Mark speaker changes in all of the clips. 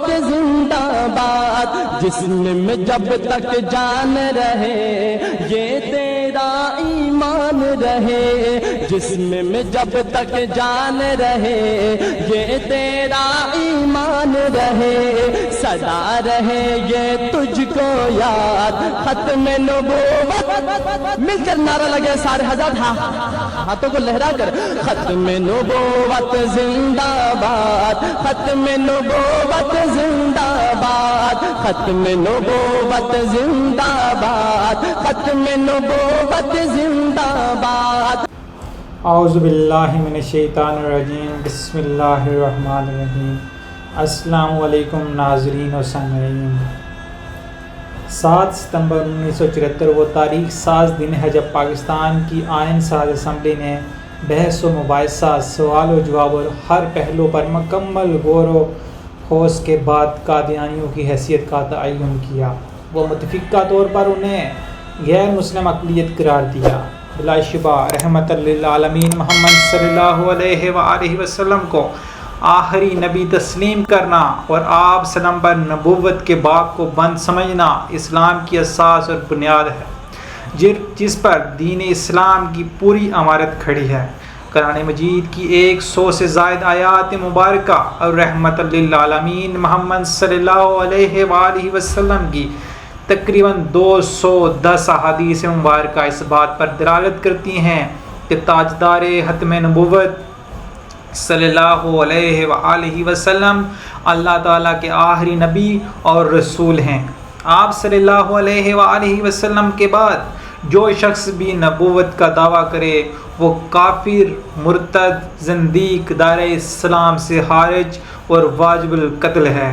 Speaker 1: نبوت زندہ باد، جسم میں جب تک جان رہے یہ تیرا ایمان رہے، جسم میں جب تک جان رہے یہ تیرا ایمان رہے، سدا رہے یہ تجھ کو یاد ختم نبوت۔ مل کر نعرہ لگے سارے حضرات، ہاتھوں کو لہرا کر، ختم نبوت زندہ باد، ختم نبوت زندہ باد، ختم نبوت زندہ باد، ختم نبوت زندہ باد۔
Speaker 2: اعوذ باللہ من الشیطان الرجیم، بسم اللہ الرحمن الرحیم۔ السلام علیکم ناظرین و سامعین۔ 7 ستمبر 1974 وہ تاریخ ساز دن ہے جب پاکستان کی آئین ساز اسمبلی نے بحث و مباحثہ، سوال و جواب اور ہر پہلو پر مکمل غور و خوض کے بعد قادیانیوں کی حیثیت کا تعین کیا۔ وہ متفقہ طور پر انہیں غیر مسلم اقلیت قرار دیا۔ بلا شبہ رحمت للعالمین محمد صلی اللہ علیہ وآلہ وسلم کو آخری نبی تسلیم کرنا اور آپ سلم پر نبوت کے باب کو بند سمجھنا اسلام کی اساس اور بنیاد ہے، جس پر دین اسلام کی پوری عمارت کھڑی ہے۔ قرآن مجید کی 100 سے زائد آیات مبارکہ اور رحمت للعالمین محمد صلی اللہ علیہ وآلہ وسلم کی تقریباً 210 احادیث مبارکہ اس بات پر دلالت کرتی ہیں کہ تاجدار ختم نبوت صلی اللہ علیہ وآلہ وسلم اللہ تعالیٰ کے آخری نبی اور رسول ہیں۔ آپ صلی اللہ علیہ وآلہ وسلم کے بعد جو شخص بھی نبوت کا دعویٰ کرے وہ کافر، مرتد، زندیق، دائرہ اسلام سے خارج اور واجب القتل ہے۔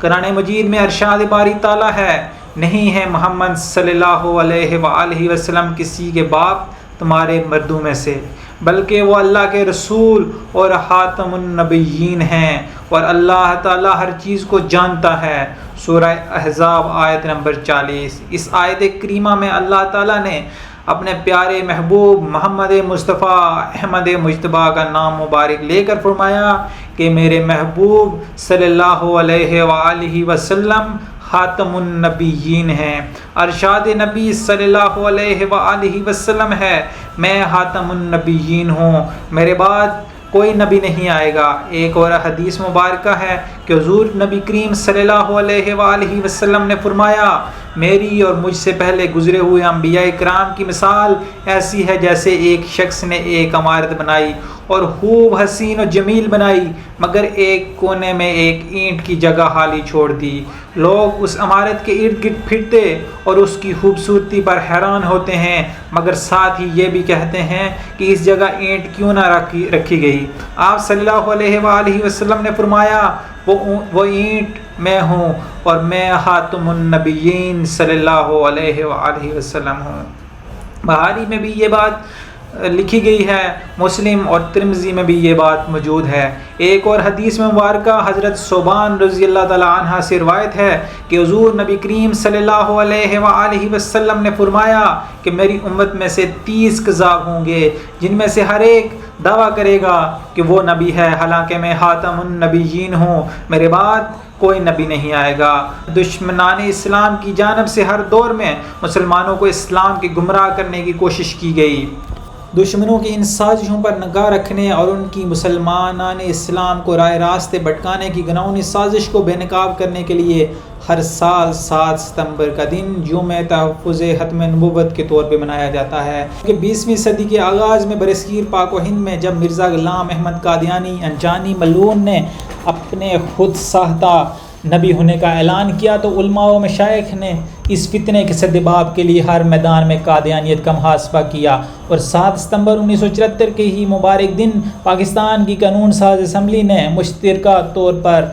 Speaker 2: قرآن مجید میں ارشاد باری تعالیٰ ہے، نہیں ہے محمد صلی اللہ علیہ وآلہ وسلم کسی کے باپ تمہارے مردوں میں سے، بلکہ وہ اللہ کے رسول اور خاتم النبیین ہیں، اور اللہ تعالیٰ ہر چیز کو جانتا ہے۔ سورہ احزاب آیت نمبر 40۔ اس آیت کریمہ میں اللہ تعالیٰ نے اپنے پیارے محبوب محمد مصطفیٰ احمد مجتبیٰ کا نام مبارک لے کر فرمایا کہ میرے محبوب صلی اللہ علیہ وآلہ وسلم خاتم النبیین ہیں۔ ارشاد نبی صلی اللہ علیہ وآلہ وسلم ہے، میں خاتم النبیین ہوں، میرے بعد کوئی نبی نہیں آئے گا۔ ایک اور حدیث مبارکہ ہے کہ حضور نبی کریم صلی اللہ علیہ وآلہ وسلم نے فرمایا، میری اور مجھ سے پہلے گزرے ہوئے انبیاء کرام کی مثال ایسی ہے جیسے ایک شخص نے ایک عمارت بنائی اور خوب حسین و جمیل بنائی، مگر ایک کونے میں ایک اینٹ کی جگہ خالی چھوڑ دی۔ لوگ اس عمارت کے ارد گرد پھرتے اور اس کی خوبصورتی پر حیران ہوتے ہیں، مگر ساتھ ہی یہ بھی کہتے ہیں کہ اس جگہ اینٹ کیوں نہ رکھی گئی۔ آپ صلی اللہ علیہ وآلہ وسلم نے فرمایا، وہ اینٹ میں ہوں اور میں خاتم النبیین صلی اللہ علیہ وآلہ وسلم ہوں۔ بخاری میں بھی یہ بات لکھی گئی ہے، مسلم اور ترمذی میں بھی یہ بات موجود ہے۔ ایک اور حدیث میں مبارکہ حضرت ثوبان رضی اللہ تعالیٰ عنہ سے روایت ہے کہ حضور نبی کریم صلی اللہ علیہ وآلہ وسلم نے فرمایا کہ میری امت میں سے 30 کذاب ہوں گے جن میں سے ہر ایک دعویٰ کرے گا کہ وہ نبی ہے، حالانکہ میں خاتم النبیین ہوں، میرے بعد کوئی نبی نہیں آئے گا۔ دشمنان اسلام کی جانب سے ہر دور میں مسلمانوں کو اسلام کے گمراہ کرنے کی کوشش کی گئی۔ دشمنوں کی ان سازشوں پر نگاہ رکھنے اور ان کی مسلمانان اسلام کو راہ راستے بھٹکانے کی گناہونی سازش کو بے نقاب کرنے کے لیے ہر سال 7 ستمبر کا دن یوم تحفظ ختم نبوت کے طور پہ منایا جاتا ہے، کہ 20ویں صدی کے آغاز میں برصغیر پاک و ہند میں جب مرزا غلام احمد قادیانی انجانی ملعون نے اپنے خود ساختہ نبی ہونے کا اعلان کیا تو علماء و مشائخ نے اس فتنے کے سدباب کے لیے ہر میدان میں قادیانیت کا محاسبہ کیا، اور 7 ستمبر 1974 کے ہی مبارک دن پاکستان کی قانون ساز اسمبلی نے مشترکہ طور پر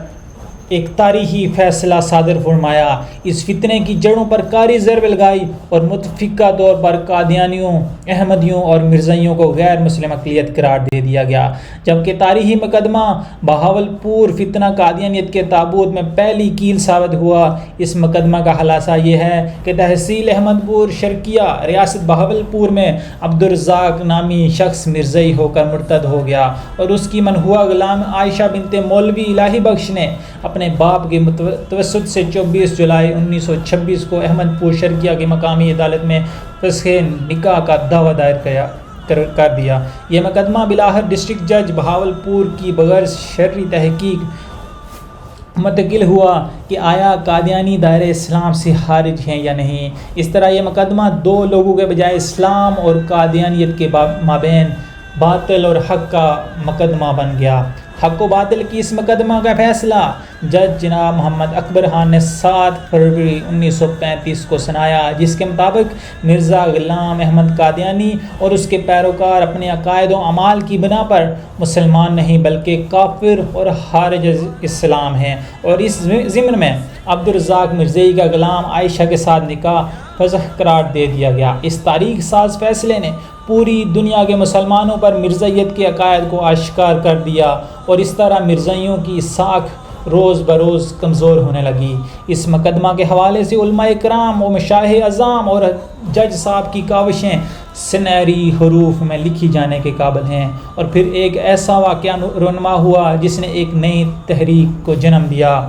Speaker 2: ایک تاریخی فیصلہ صادر فرمایا، اس فتنے کی جڑوں پر کاری ضرب لگائی اور متفقہ طور پر قادیانیوں، احمدیوں اور مرزائیوں کو غیر مسلم اقلیت قرار دے دیا گیا، جبکہ تاریخی مقدمہ بہاولپور فتنہ قادیانیت کے تابوت میں پہلی کیل ثابت ہوا۔ اس مقدمہ کا خلاصہ یہ ہے کہ تحصیل احمد پور شرقیہ ریاست بہاولپور میں عبدالرزاق نامی شخص مرزائی ہو کر مرتد ہو گیا، اور اس کی منہوہ غلام عائشہ بنت مولوی الہی بخش نے اپنے باپ کے توسط سے 24 جولائی 1926 کو احمد پور شرقیہ کی مقامی عدالت میں فسخ نکاح کا دعویٰ دائر کر دیا۔ یہ مقدمہ بلاہر ڈسٹرکٹ جج بہاولپور کی بغیر شرعی تحقیق منتقل ہوا کہ آیا قادیانی دائرہ اسلام سے خارج ہیں یا نہیں۔ اس طرح یہ مقدمہ دو لوگوں کے بجائے اسلام اور قادیانیت کے مابین باطل اور حق کا مقدمہ بن گیا۔ حق و باطل کی اس مقدمہ کا فیصلہ جج جناب محمد اکبر خان نے 7 فروری 1935 کو سنایا، جس کے مطابق مرزا غلام احمد قادیانی اور اس کے پیروکار اپنے عقائد و اعمال کی بنا پر مسلمان نہیں بلکہ کافر اور خارج اسلام ہیں، اور اس ضمن میں عبدالرزاق مرزئی کا غلام عائشہ کے ساتھ نکاح فسخ قرار دے دیا گیا۔ اس تاریخ ساز فیصلے نے پوری دنیا کے مسلمانوں پر مرزائیت کے عقائد کو آشکار کر دیا، اور اس طرح مرزائیوں کی ساکھ روز بروز کمزور ہونے لگی۔ اس مقدمہ کے حوالے سے علماء کرام و مشائخ اعظام اور جج صاحب کی کاوشیں سنہری حروف میں لکھی جانے کے قابل ہیں، اور پھر ایک ایسا واقعہ رونما ہوا جس نے ایک نئی تحریک کو جنم دیا۔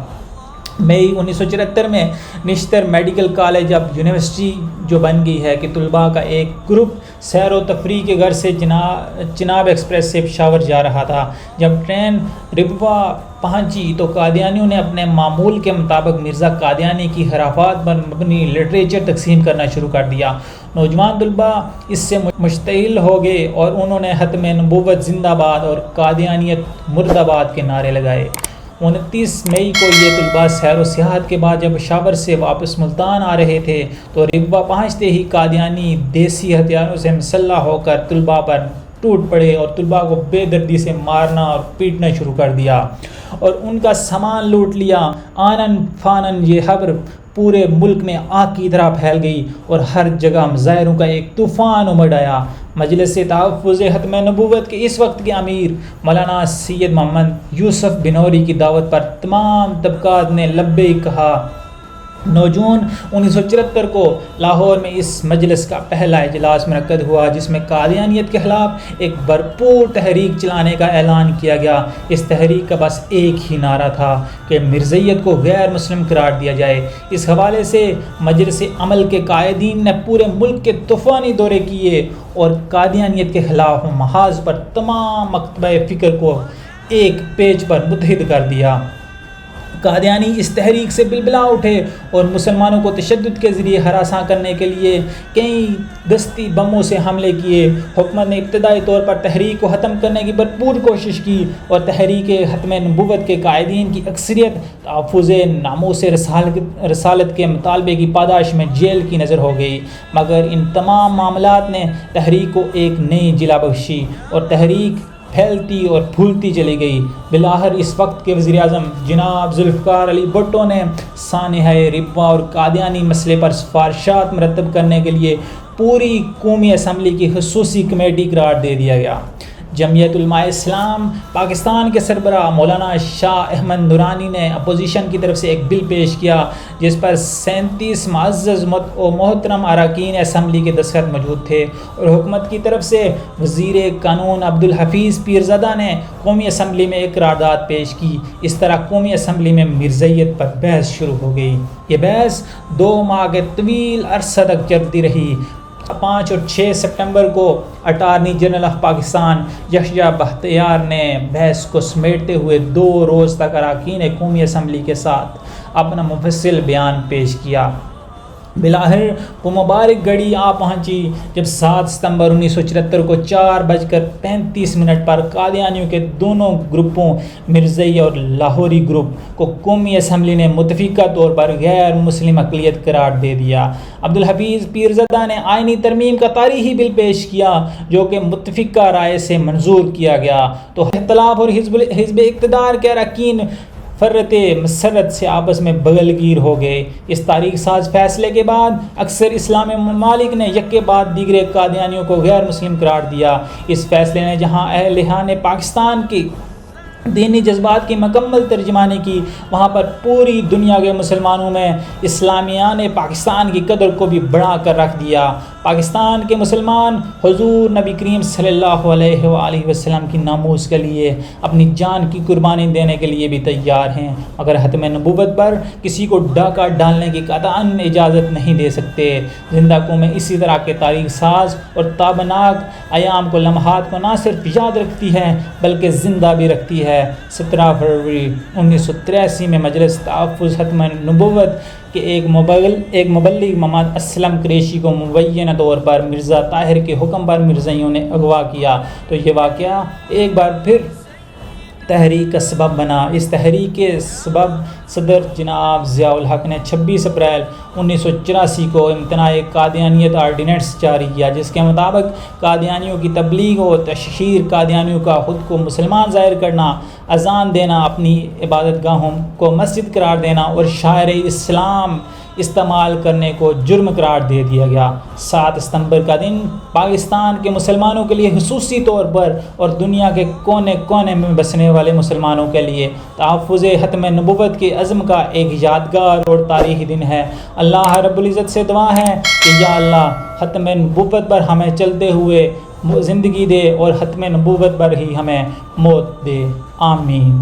Speaker 2: مئی 1974 میں نشتر میڈیکل کالج اب یونیورسٹی جو بن گئی ہے کہ طلباء کا ایک گروپ سیر و تفریح کے گھر سے چناب ایکسپریس سے پشاور جا رہا تھا۔ جب ٹرین ربوا پہنچی تو قادیانیوں نے اپنے معمول کے مطابق مرزا قادیانی کی خرافات پر مبنی لٹریچر تقسیم کرنا شروع کر دیا۔ نوجوان طلباء اس سے مشتعل ہو گئے اور انہوں نے ختم نبوت زندہ باد اور قادیانیت مرد آباد کے نعرے لگائے۔ 29 مئی کو یہ طلباء سیر و سیاحت کے بعد جب پشاور سے واپس ملتان آ رہے تھے تو ربوا پہنچتے ہی قادیانی دیسی ہتھیاروں سے مسلح ہو کر طلباء پر ٹوٹ پڑے اور طلباء کو بے دردی سے مارنا اور پیٹنا شروع کر دیا اور ان کا سامان لوٹ لیا۔ آنن فانن یہ خبر پورے ملک میں آگ کی طرح پھیل گئی اور ہر جگہ مظاہروں کا ایک طوفان امڑ آیا۔ مجلس تحفظ ختم نبوت کے اس وقت کے امیر مولانا سید محمد یوسف بنوری کی دعوت پر تمام طبقات نے لبیک کہا۔ 9 جون 1974 کو لاہور میں اس مجلس کا پہلا اجلاس منعقد ہوا جس میں قادیانیت کے خلاف ایک بھرپور تحریک چلانے کا اعلان کیا گیا۔ اس تحریک کا بس ایک ہی نعرہ تھا کہ مرزائیت کو غیر مسلم قرار دیا جائے۔ اس حوالے سے مجلس عمل کے قائدین نے پورے ملک کے طوفانی دورے کیے اور قادیانیت کے خلاف محاذ پر تمام مکتبہ فکر کو ایک پیج پر متحد کر دیا۔ قادیانی اس تحریک سے بلبلا اٹھے اور مسلمانوں کو تشدد کے ذریعے ہراساں کرنے کے لیے کئی دستی بموں سے حملے کیے۔ حکومت نے ابتدائی طور پر تحریک کو ختم کرنے کی بھرپور کوشش کی اور تحریک ختم نبوت کے قائدین کی اکثریت تحفظ ناموس رسالت کے مطالبے کی پاداش میں جیل کی نظر ہو گئی، مگر ان تمام معاملات نے تحریک کو ایک نئی جلا بخشی اور تحریک پھیلتی اور پھولتی چلی گئی۔ بلاخر اس وقت کے وزیر اعظم جناب ذوالفقار علی بھٹو نے سانحہ ربوا اور قادیانی مسئلے پر سفارشات مرتب کرنے کے لیے پوری قومی اسمبلی کی خصوصی کمیٹی قرار دے دیا گیا۔ جمعیت علماء اسلام پاکستان کے سربراہ مولانا شاہ احمد نورانی نے اپوزیشن کی طرف سے ایک بل پیش کیا جس پر 37 معزز و محترم اراکین اسمبلی کے دستخط موجود تھے، اور حکومت کی طرف سے وزیر قانون عبدالحفیظ پیرزادہ نے قومی اسمبلی میں ایک قرارداد پیش کی۔ اس طرح قومی اسمبلی میں مرزائیت پر بحث شروع ہو گئی۔ یہ بحث 2 ماہ کے طویل عرصہ تک چلتی رہی۔ 5 اور 6 سپٹمبر کو اٹارنی جنرل آف پاکستان یحییٰ بختیار نے بحث کو سمیٹتے ہوئے 2 روز تک اراکین قومی اسمبلی کے ساتھ اپنا مفصل بیان پیش کیا۔ بلاخر وہ مبارک گھڑی آ پہنچی جب 7 ستمبر 1974 کو 4:35 پر قادیانیوں کے دونوں گروپوں مرزائی اور لاہوری گروپ کو قومی اسمبلی نے متفقہ طور پر غیر مسلم اقلیت قرار دے دیا۔ عبدالحفیظ پیرزادہ نے آئینی ترمیم کا تاریخی بل پیش کیا جو کہ متفقہ رائے سے منظور کیا گیا، تو اختلاف اور حزب اقتدار کے اراکین فرت مسرت سے آپس میں بغل گیر ہو گئے۔ اس تاریخ ساز فیصلے کے بعد اکثر اسلامی ممالک نے یکے بعد دیگرے قادیانیوں کو غیر مسلم قرار دیا۔ اس فیصلے نے جہاں اہلِ پاکستان کی دینی جذبات کی مکمل ترجمانی کی، وہاں پر پوری دنیا کے مسلمانوں میں اسلامیان پاکستان کی قدر کو بھی بڑھا کر رکھ دیا۔ پاکستان کے مسلمان حضور نبی کریم صلی اللہ علیہ وآلہ وسلم کی ناموس کے لیے اپنی جان کی قربانی دینے کے لیے بھی تیار ہیں، مگر ختم نبوت پر کسی کو ڈاکہ ڈالنے کی قطعاً اجازت نہیں دے سکتے۔ زندہ قومیں اسی طرح کے تاریخ ساز اور تابناک ایام کو، لمحات کو نہ صرف یاد رکھتی ہے بلکہ زندہ بھی رکھتی ہے۔ 17 فروری 1983 میں مجلس تحفظ ختم نبوت کہ ایک مبلغ محمد اسلم قریشی کو مبینہ طور پر مرزا طاہر کے حکم پر مرزائیوں نے اغوا کیا، تو یہ واقعہ ایک بار پھر تحریک کا سبب بنا۔ اس تحریک کے سبب صدر جناب ضیاء الحق نے 26 اپریل 1984 کو امتناع قادیانیت آرڈیننس جاری کیا، جس کے مطابق قادیانیوں کی تبلیغ و تشہیر، قادیانیوں کا خود کو مسلمان ظاہر کرنا، اذان دینا، اپنی عبادت گاہوں کو مسجد قرار دینا اور شاعر اسلام استعمال کرنے کو جرم قرار دے دیا گیا۔ 7 ستمبر کا دن پاکستان کے مسلمانوں کے لیے خصوصی طور پر اور دنیا کے کونے کونے میں بسنے والے مسلمانوں کے لیے تحفظ ختم نبوت کے عزم کا ایک یادگار اور تاریخی دن ہے۔ اللہ رب العزت سے دعا ہے کہ یا اللہ ختم نبوت پر ہمیں چلتے ہوئے زندگی دے اور ختم نبوت پر ہی ہمیں موت دے، آمین۔